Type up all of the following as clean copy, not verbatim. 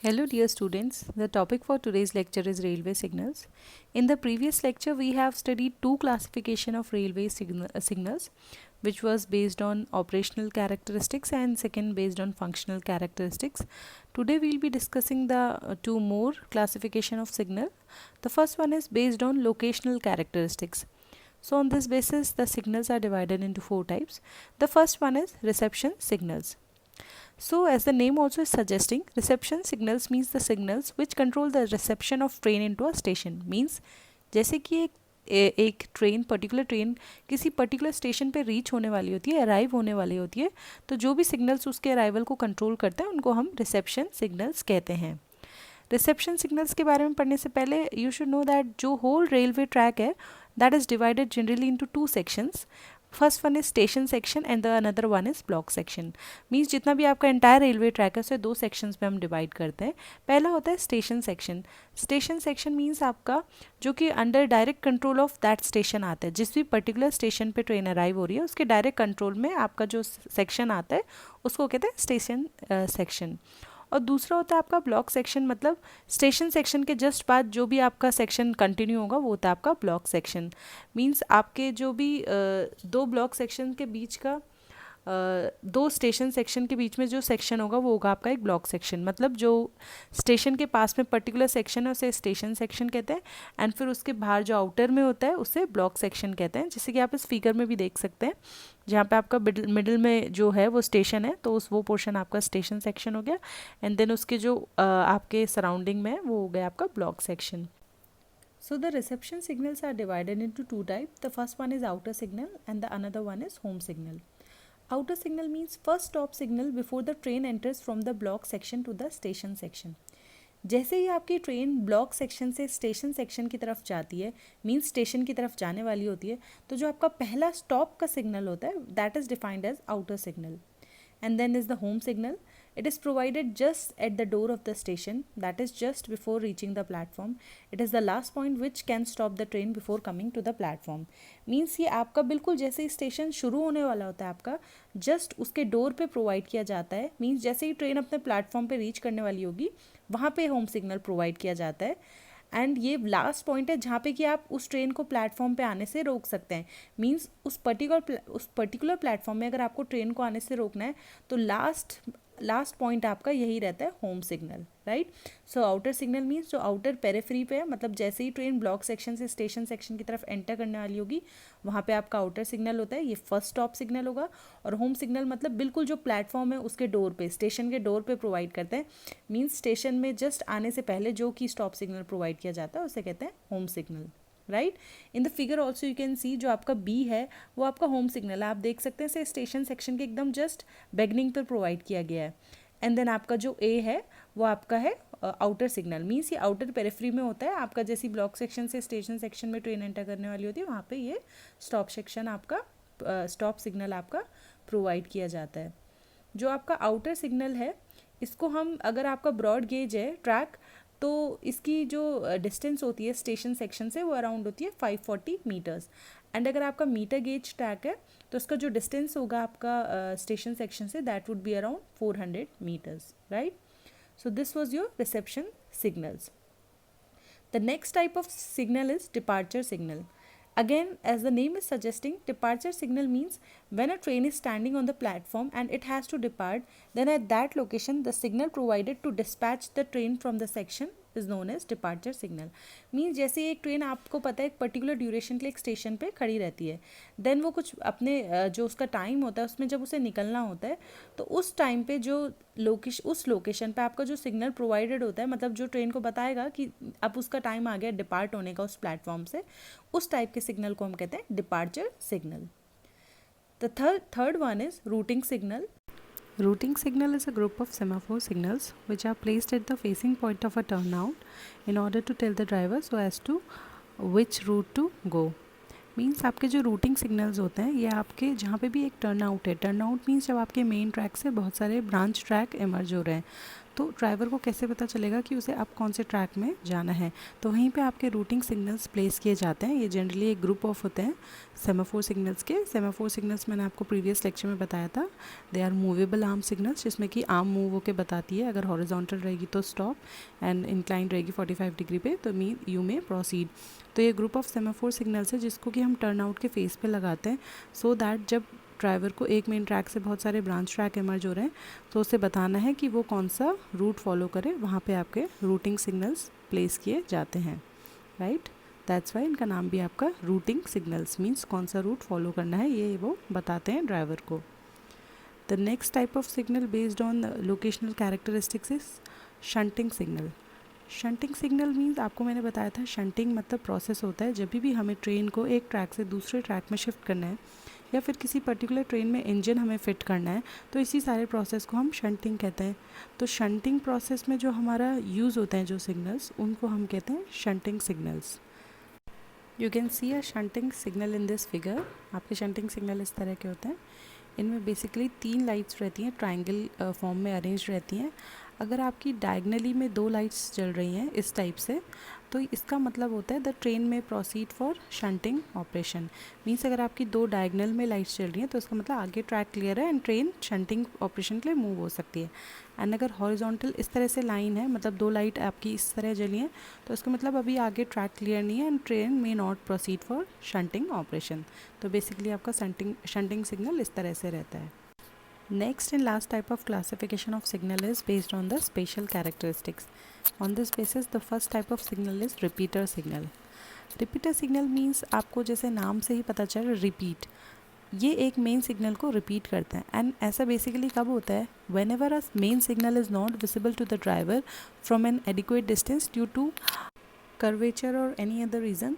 Hello dear students, the topic for today's lecture is railway signals. In the previous lecture we have studied two classification of railway signals, which was based on operational characteristics and second based on functional characteristics. Today we will be discussing the two more classification of signal. The first one is based on locational characteristics. So on this basis the signals are divided into four types. The first one is reception signals. So as the name also is suggesting, reception signals means the signals which control the reception of train into a station. Means जैसे कि एक train particular train किसी particular station पे reach होने वाली होती है, arrive होने वाली होती है, तो जो भी सिग्नल्स उसके अराइवल को कंट्रोल करते हैं उनको हम रिसेप्शन सिग्नल्स कहते हैं. रिसेप्शन सिग्नल्स के बारे में पढ़ने से पहले यू शुड नो दैट जो होल रेलवे ट्रैक है that is divided generally into two sections. First one is station section and the another one is block section. Means जितना भी आपका एंटायर रेलवे ट्रैक है उसे दो सेक्शंस में हम डिवाइड करते हैं. पहला होता है station section. Station section means आपका जो कि under direct control of that station आता है. जिस भी पर्टिकुलर स्टेशन पे ट्रेन अराइव हो रही है उसके डायरेक्ट कंट्रोल में आपका जो सेक्शन आता है उसको कहते हैं स्टेशन सेक्शन. और दूसरा होता है आपका ब्लॉक सेक्शन. मतलब स्टेशन सेक्शन के जस्ट बाद जो भी आपका सेक्शन कंटिन्यू होगा वो होता है आपका ब्लॉक सेक्शन. मींस आपके जो भी दो ब्लॉक सेक्शन के बीच का दो स्टेशन सेक्शन के बीच में जो सेक्शन होगा वो होगा आपका एक ब्लॉक सेक्शन. मतलब जो स्टेशन के पास में पर्टिकुलर सेक्शन है उसे स्टेशन सेक्शन कहते हैं एंड फिर उसके बाहर जो आउटर में होता है उसे ब्लॉक सेक्शन कहते हैं. जैसे कि आप इस फिगर में भी देख सकते हैं जहाँ पे आपका मिडिल में जो है वो स्टेशन है तो वो पोर्शन आपका स्टेशन सेक्शन हो गया एंड देन उसके जो आपके सराउंडिंग में है वो हो गया आपका block section. So the reception signals are divided into two types. The first one is outer signal and the another one is home signal. Outer signal means first stop signal before the train enters from the block section to the station section. जैसे ही आपकी train block section से station section की तरफ जाती है, means station की तरफ जाने वाली होती है, तो जो आपका पहला स्टॉप का सिग्नल होता है that is defined as outer signal. And then is the home signal. It is provided just at the door of the station, that is just before reaching the platform. It is the last point which can stop the train before coming to the platform. Means ये आपका बिल्कुल जैसे ही station शुरू होने वाला होता है आपका जस्ट उसके डोर पे प्रोवाइड किया जाता है. मीन्स जैसे ही ट्रेन अपने प्लेटफॉर्म पे रीच करने वाली होगी वहाँ पे होम सिग्नल प्रोवाइड किया जाता है. एंड ये लास्ट पॉइंट है जहाँ पे कि आप उस ट्रेन को प्लेटफॉर्म पे आने से रोक सकते हैं. मींस उस पर्टिकुलर प्लेटफॉर्म में अगर आपको ट्रेन को आने से रोकना है तो लास्ट पॉइंट आपका यही रहता है home signal. Right. So outer signal means जो आउटर पेरिफेरी पे है, मतलब जैसे ही ट्रेन ब्लॉक सेक्शन से स्टेशन सेक्शन की तरफ एंटर करने वाली होगी वहाँ पे आपका आउटर सिग्नल होता है. ये फर्स्ट स्टॉप सिग्नल होगा. और होम सिग्नल मतलब बिल्कुल जो प्लेटफॉर्म है उसके डोर पे, स्टेशन के डोर पे प्रोवाइड करते हैं. मीन्स स्टेशन में जस्ट आने से पहले जो कि स्टॉप सिग्नल प्रोवाइड किया जाता है उसे कहते हैं home signal. Right. In the figure also you can सी जो आपका बी है वो आपका होम सिग्नल है. आप देख सकते हैं से स्टेशन सेक्शन के एकदम जस्ट बिगनिंग पर प्रोवाइड किया गया है. एंड देन आपका जो ए है वो आपका है आउटर सिग्नल. मीन्स ये आउटर पेरिफेरी में होता है. आपका जैसी ब्लॉक सेक्शन से स्टेशन सेक्शन में ट्रेन एंटर करने वाली होती है वहाँ पे ये स्टॉप सेक्शन आपका स्टॉप सिग्नल आपका प्रोवाइड किया जाता है. जो आपका आउटर सिग्नल है इसको हम, अगर आपका ब्रॉड गेज है ट्रैक तो इसकी जो डिस्टेंस होती है स्टेशन सेक्शन से वो अराउंड होती है 540 मीटर्स. एंड अगर आपका मीटर गेज ट्रैक है तो इसका जो डिस्टेंस होगा आपका स्टेशन सेक्शन से that would be around 400 meters. Right. So this was your reception signals. The next type of signal is departure signal. Again, as the name is suggesting, departure signal means when a train is standing on the platform and it has to depart, then at that location the signal provided to dispatch the train from the section is known as departure signal. Means जैसे एक train आपको पता है एक particular duration के लिए एक station पे खड़ी रहती है, देन वो कुछ अपने जो उसका टाइम होता है उसमें जब उसे निकलना होता है तो उस टाइम पे जो उस लोकेशन पे आपका जो सिग्नल प्रोवाइडेड होता है, मतलब जो ट्रेन को बताएगा कि अब उसका टाइम आ गया डिपार्ट होने का उस प्लेटफॉर्म से, उस टाइप के सिग्नल को हम कहते हैं departure signal. The third one is routing signal. Routing signal is a group of semaphore signals which are placed at the facing point of a turnout in order to tell the driver so as to which route to go. Means आपके जो routing signals होते हैं ये आपके जहाँ पे भी एक टर्न आउट है, टर्न आउट मीन्स जब आपके मेन ट्रैक से बहुत सारे ब्रांच ट्रैक इमर्ज हो रहे हैं तो ड्राइवर को कैसे पता चलेगा कि उसे अब कौन से ट्रैक में जाना है? तो वहीं पे आपके रूटिंग सिग्नल्स प्लेस किए जाते हैं। ये जनरली एक ग्रुप ऑफ होते हैं सेमाफोर सिग्नल्स के। सेमाफोर सिग्नल्स मैंने आपको प्रीवियस लेक्चर में बताया था, they are movable arm signals, जिसमें कि आर्म मूव होकर बताती है। अगर हॉरिजॉन्टल रहेगी तो स्टॉप एंड इंक्लाइंड रहेगी 45 डिग्री पे तो यू में प्रोसीड। तो ये ग्रुप ऑफ सेमाफोर सिग्नल्स है जिसको कि हम टर्न आउट के फेस पे लगाते हैं, सो दैट जब ड्राइवर को एक मेन ट्रैक से बहुत सारे ब्रांच ट्रैक इमर्ज हो रहे हैं तो उसे बताना है कि वो कौन सा रूट फॉलो करे। वहाँ पे आपके रूटिंग सिग्नल्स प्लेस किए जाते हैं, राइट। दैट्स वाई इनका नाम भी आपका रूटिंग सिग्नल्स, मीन्स कौन सा रूट फॉलो करना है ये वो बताते हैं ड्राइवर को। The next type of signal based on locational characteristics is shunting signal. Shunting signal means आपको मैंने बताया था, शंटिंग मतलब प्रोसेस होता है जब भी हमें ट्रेन को एक ट्रैक से दूसरे ट्रैक में शिफ्ट करना है या फिर किसी पर्टिकुलर ट्रेन में इंजन हमें फिट करना है, तो इसी सारे प्रोसेस को हम शंटिंग कहते हैं। तो शंटिंग प्रोसेस में जो हमारा यूज़ होते हैं जो सिग्नल्स, उनको हम कहते हैं shunting signals. You can C a shunting signal in this figure. आपके शंटिंग सिग्नल इस तरह के होते हैं। इनमें बेसिकली 3 लाइट्स रहती हैं, ट्रायंगल फॉर्म में अरेंज रहती हैं। अगर आपकी डायगनली में 2 लाइट्स जल रही हैं इस टाइप से, तो इसका मतलब होता है द ट्रेन में proceed for shunting operation. Means अगर आपकी 2 डायगनल में लाइट्स चल रही हैं तो इसका मतलब आगे ट्रैक क्लियर है एंड ट्रेन शंटिंग ऑपरेशन के लिए मूव हो सकती है। एंड अगर हॉरिजॉन्टल इस तरह से लाइन है, मतलब 2 लाइट आपकी इस तरह जली हैं, तो इसका मतलब अभी आगे ट्रैक क्लियर नहीं है and train may not proceed for shunting operation. तो बेसिकली आपका शंटिंग सिग्नल इस तरह से रहता है। Next and last type of classification of signal is based on the spatial characteristics. On this basis, the first type of signal is repeater signal. Repeater signal means आपको जैसे नाम से ही पता चल रिपीट, ये एक मेन सिग्नल को repeat करते हैं। एंड ऐसा बेसिकली कब होता है? Whenever a main signal is not visible to the driver from an adequate distance due to curvature और एनी अदर रीज़न,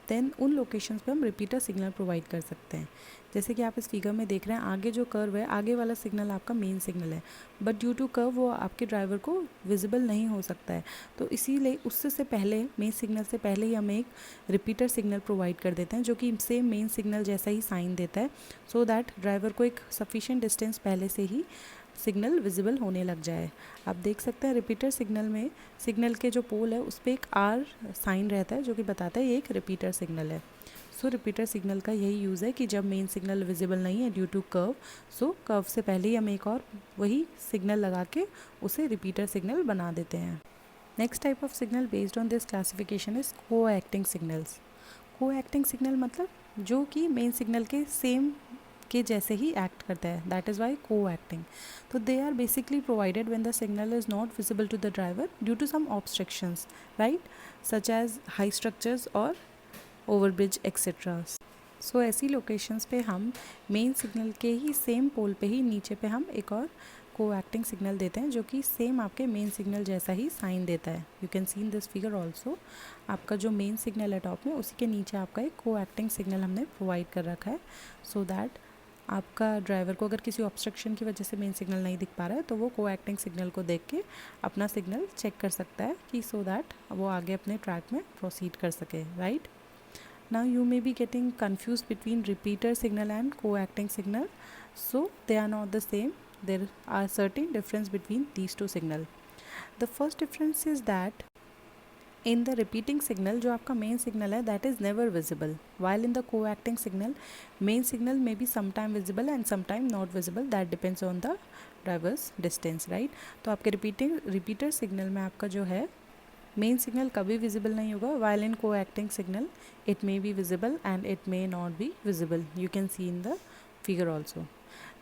देन उन लोकेशंस पे हम रिपीटर सिग्नल प्रोवाइड कर सकते हैं। जैसे कि आप इस फिगर में देख रहे हैं, आगे जो कर्व है, आगे वाला सिग्नल आपका मेन सिग्नल है, बट ड्यू टू कर्व वो आपके ड्राइवर को विजिबल नहीं हो सकता है। तो इसीलिए उससे से पहले, मेन सिग्नल से पहले ही हम एक रिपीटर सिग्नल प्रोवाइड कर देते हैं जो कि सेम मेन सिग्नल जैसा ही साइन देता है, सो दैट ड्राइवर को एक सफिशिएंट डिस्टेंस पहले से ही सिग्नल विजिबल होने लग जाए। आप देख सकते हैं रिपीटर सिग्नल में सिग्नल के जो पोल है उस पर एक आर साइन रहता है जो कि बताता है ये एक रिपीटर सिग्नल है। सो रिपीटर सिग्नल का यही यूज़ है कि जब मेन सिग्नल विजिबल नहीं है due to curve, so curve से पहले ही हम एक और वही सिग्नल लगा के उसे रिपीटर सिग्नल बना देते हैं। Next type of signal based on this classification is को एक्टिंग सिग्नल्स। को एक्टिंग सिग्नल मतलब जो कि मेन सिग्नल के सेम के जैसे ही एक्ट करता है, दैट इज़ वाई को एक्टिंग। तो they are basically provided when the signal is not visible to the driver due to some obstructions, right, such as high structures और ओवरब्रिज एक्सेट्रा। सो ऐसी लोकेशंस पे हम मेन सिग्नल के ही same pole पे ही नीचे पे हम एक और को एक्टिंग सिग्नल देते हैं जो कि सेम आपके मेन सिग्नल जैसा ही साइन देता है। You can see in this figure also, आपका जो मेन सिग्नल है टॉप में, उसी के नीचे आपका एक को एक्टिंग सिग्नल हमने प्रोवाइड कर रखा है, सो दैट आपका ड्राइवर को अगर किसी ऑब्स्ट्रक्शन की वजह से मेन सिग्नल नहीं दिख पा रहा है तो वो को एक्टिंग सिग्नल को देख के अपना सिग्नल चेक कर सकता है कि सो दैट वो आगे अपने ट्रैक में प्रोसीड कर सके, right. Now you may be getting confused between repeater signal and co-acting signal. So they are not the same. There are certain difference between these two signal. The first difference is that in the repeating signal जो आपका main signal है that is never visible, while in the co-acting signal main signal may be sometime visible and sometime not visible, that depends on the driver's distance, right। तो आपके repeater signal में आपका जो है main signal कभी visible नहीं होगा, while in co-acting signal it may be visible and it may not be visible. You can see in the figure also.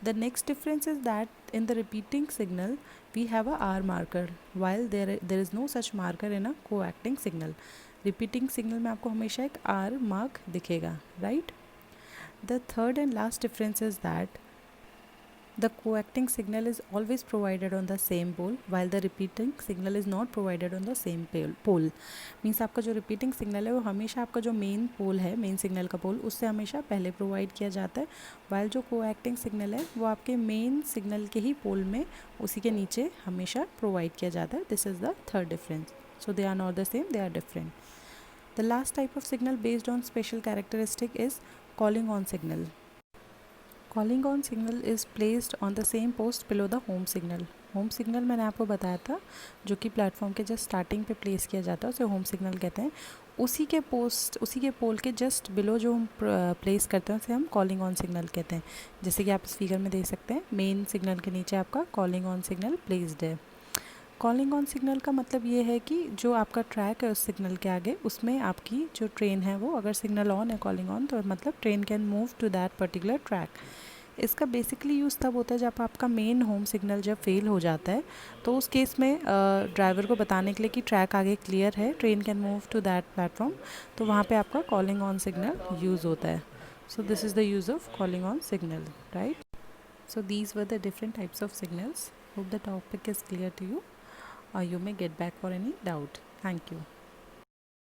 The next difference is that in the repeating signal we have a R marker, while there is no such marker in a co-acting signal. Repeating signal में आपको हमेशा एक R mark दिखेगा, right. The third and last difference is that the co-acting signal is always provided on the same pole while the repeating signal is not provided on the same pole। Means आपका जो repeating signal है वो हमेशा आपका जो main पोल है, main signal का पोल, उससे हमेशा पहले प्रोवाइड किया जाता है, while जो co-acting signal है वो आपके मेन सिग्नल के ही पोल में उसी के नीचे हमेशा प्रोवाइड किया जाता है। This is the third difference. So they are not the same, they are different. The last type of signal based on special characteristic is calling on signal. Calling on signal is placed on the same post below the home signal. Home signal मैंने आपको बताया था, जो कि platform के just starting पे place किया जाता है, उसे होम सिग्नल कहते हैं। उसी के पोल के जस्ट बिलो जो हम प्लेस करते हैं उसे हम कॉलिंग ऑन सिग्नल कहते हैं। जैसे कि आप इस फिगर में देख सकते हैं, मेन सिग्नल के नीचे आपका कॉलिंग ऑन सिग्नल प्लेस्ड है। कॉलिंग ऑन सिग्नल का मतलब ये है कि जो आपका ट्रैक है उस सिग्नल के आगे, उसमें आपकी जो ट्रेन है वो, अगर सिग्नल ऑन है कॉलिंग ऑन, तो मतलब train can move to that particular track. इसका बेसिकली यूज़ तब होता है जब आपका मेन होम सिग्नल जब फेल हो जाता है, तो उस केस में ड्राइवर को बताने के लिए कि ट्रैक आगे क्लियर है, train can move to that platform, तो वहाँ पे आपका कॉलिंग ऑन सिग्नल यूज़ होता है। So this is the use of calling on signal, right? So these were the different types of signals. Hope the topic is clear to you. You may get back for any doubt. Thank you.